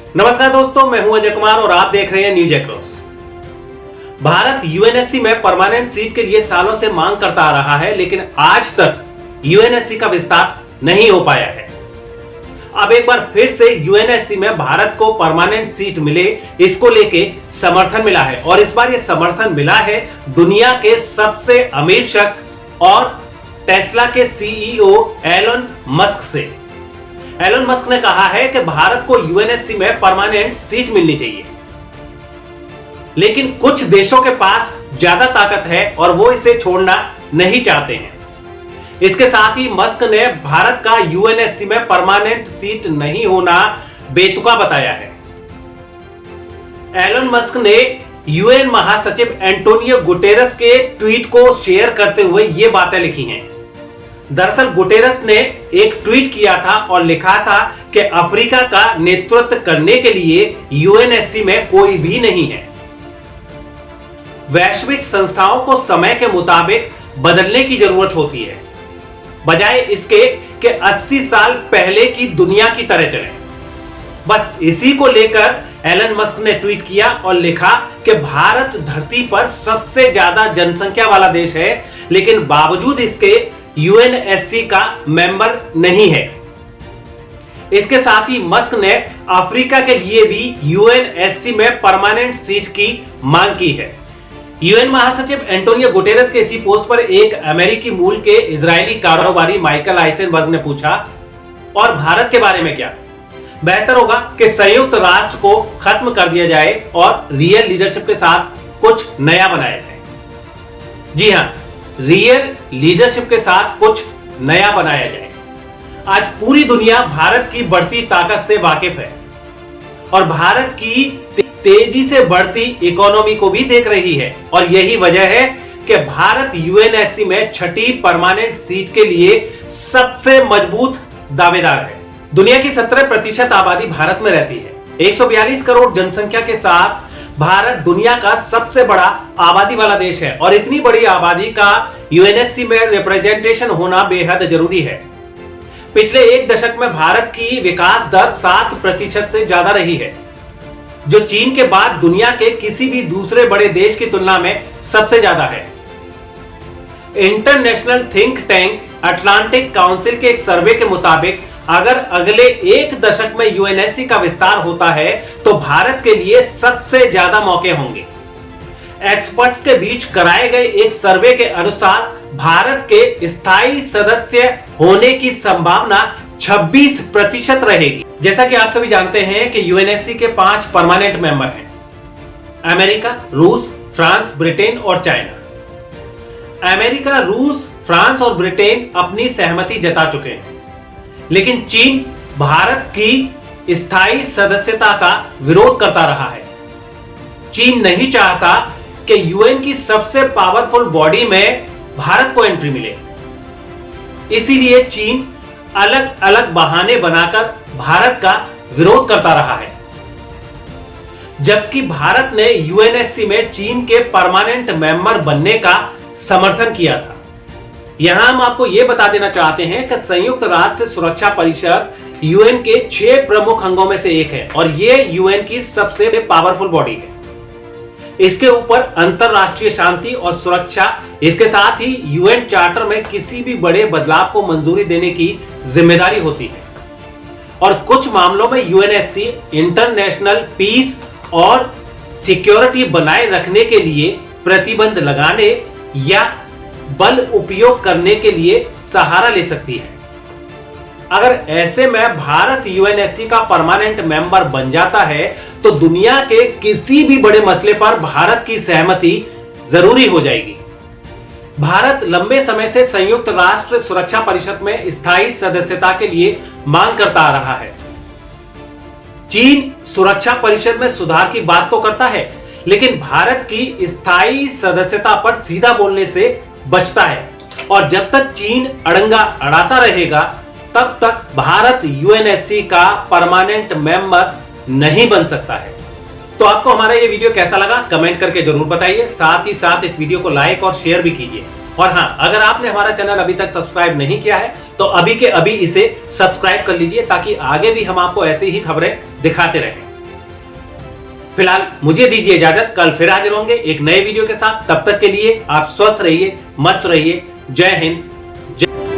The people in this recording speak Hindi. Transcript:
नमस्कार दोस्तों, मैं हूं अजय कुमार और आप देख रहे हैं न्यूज एक्रॉस। भारत यूएनएससी में परमानेंट सीट के लिए सालों से मांग करता आ रहा है, लेकिन आज तक यूएनएससी का विस्तार नहीं हो पाया है। अब एक बार फिर से यूएनएससी में भारत को परमानेंट सीट मिले, इसको लेके समर्थन मिला है और इस बार ये समर्थन मिला है दुनिया के सबसे अमीर शख्स और टेस्ला के सीईओ एलन मस्क से। एलन मस्क ने कहा है कि भारत को यूएनएससी में परमानेंट सीट मिलनी चाहिए, लेकिन कुछ देशों के पास ज्यादा ताकत है और वो इसे छोड़ना नहीं चाहते हैं। इसके साथ ही मस्क ने भारत का यूएनएससी में परमानेंट सीट नहीं होना बेतुका बताया है। एलन मस्क ने यूएन महासचिव एंटोनियो गुटेरस के ट्वीट को शेयर करते हुए ये बातें लिखी हैं। दरअसल गुटेरस ने एक ट्वीट किया था और लिखा था कि अफ्रीका का नेतृत्व करने के लिए यूएनएससी में कोई भी नहीं है। वैश्विक संस्थाओं को समय के मुताबिक बदलने की जरूरत होती है, बजाय इसके कि 80 साल पहले की दुनिया की तरह चले। बस इसी को लेकर एलन मस्क ने ट्वीट किया और लिखा कि भारत धरती पर सबसे ज्यादा जनसंख्या वाला देश है, लेकिन बावजूद इसके यूएनएससी का मेंबर नहीं है। इसके साथ ही मस्क ने अफ्रीका के लिए भी यूएनएससी में परमानेंट सीट की मांग की है। यूएन महासचिव एंटोनियो गुटेरस के इसी पोस्ट पर एक अमेरिकी मूल के इजरायली कारोबारी माइकल आइसेनबर्ग ने पूछा, और भारत के बारे में क्या? बेहतर होगा कि संयुक्त राष्ट्र को खत्म कर दिया जाए और रियल लीडरशिप के साथ कुछ नया बनाया जाए। जी हां, रियल लीडरशिप के साथ कुछ नया बनाया जाए। आज पूरी दुनिया भारत की बढ़ती ताकत से वाकिफ है और भारत की तेजी से बढ़ती इकोनॉमी को भी देख रही है, और यही वजह है कि भारत यूएनएससी में छठी परमानेंट सीट के लिए सबसे मजबूत दावेदार है। दुनिया की 17% आबादी भारत में रहती है। 142 करोड़ जनसंख्या के साथ भारत दुनिया का सबसे बड़ा आबादी वाला देश है और इतनी बड़ी आबादी का यूएनएससी में रिप्रेजेंटेशन होना बेहद जरूरी है। पिछले एक दशक में भारत की विकास दर 7% से ज्यादा रही है, जो चीन के बाद दुनिया के किसी भी दूसरे बड़े देश की तुलना में सबसे ज्यादा है। International think tank Atlantic council के एक सर्वे के मुताबिक अगर अगले एक दशक में यूएनएससी का विस्तार होता है तो भारत के लिए सबसे ज्यादा मौके होंगे। एक्सपर्ट्स के बीच कराए गए एक सर्वे के अनुसार भारत के स्थायी सदस्य होने की संभावना 26% रहेगी। जैसा कि आप सभी जानते हैं कि यूएनएससी के 5 परमानेंट मेंबर हैं: अमेरिका, रूस, फ्रांस, ब्रिटेन और चाइना। अमेरिका, रूस, फ्रांस और ब्रिटेन अपनी सहमति जता चुके हैं, लेकिन चीन भारत की स्थायी सदस्यता का विरोध करता रहा है। चीन नहीं चाहता कि यूएन की सबसे पावरफुल बॉडी में भारत को एंट्री मिले, इसीलिए चीन अलग अलग बहाने बनाकर भारत का विरोध करता रहा है। जबकि भारत ने यूएनएससी में चीन के परमानेंट मेंबर बनने का समर्थन किया था। यहां हम आपको यह बता देना चाहते हैं कि संयुक्त राष्ट्र सुरक्षा परिषद यूएन के 6 प्रमुख अंगों में से एक है और यह यूएन की सबसे पावरफुल बॉडी है। इसके ऊपर अंतरराष्ट्रीय शांति और सुरक्षा, इसके साथ ही यूएन चार्टर में किसी भी बड़े बदलाव को मंजूरी देने की जिम्मेदारी होती है और कुछ मामलों में यूएनएससी इंटरनेशनल पीस और सिक्योरिटी बनाए रखने के लिए प्रतिबंध लगाने या बल उपयोग करने के लिए सहारा ले सकती है। अगर ऐसे में भारत यूएनएससी का परमानेंट मेंबर बन जाता है तो दुनिया के किसी भी बड़े मसले पर भारत की सहमति जरूरी हो जाएगी। भारत लंबे समय से संयुक्त राष्ट्र सुरक्षा परिषद में स्थायी सदस्यता के लिए मांग करता आ रहा है। चीन सुरक्षा परिषद में सुधार की बात तो करता है, लेकिन भारत की स्थायी सदस्यता पर सीधा बोलने से बचता है और जब तक चीन अड़ंगा अड़ाता रहेगा तब तक भारत यूएनएससी का परमानेंट मेंबर नहीं बन सकता है। तो आपको हमारा ये वीडियो कैसा लगा कमेंट करके जरूर बताइए। साथ ही साथ इस वीडियो को लाइक और शेयर भी कीजिए। और हाँ, अगर आपने हमारा चैनल अभी तक सब्सक्राइब नहीं किया है तो अभी के अभी इसे सब्सक्राइब कर लीजिए ताकि आगे भी हम आपको ऐसी ही खबरें दिखाते रहें। फिलहाल मुझे दीजिए इजाजत, कल फिर हाजिर होंगे एक नए वीडियो के साथ। तब तक के लिए आप स्वस्थ रहिए, मस्त रहिए। जय हिंद, जय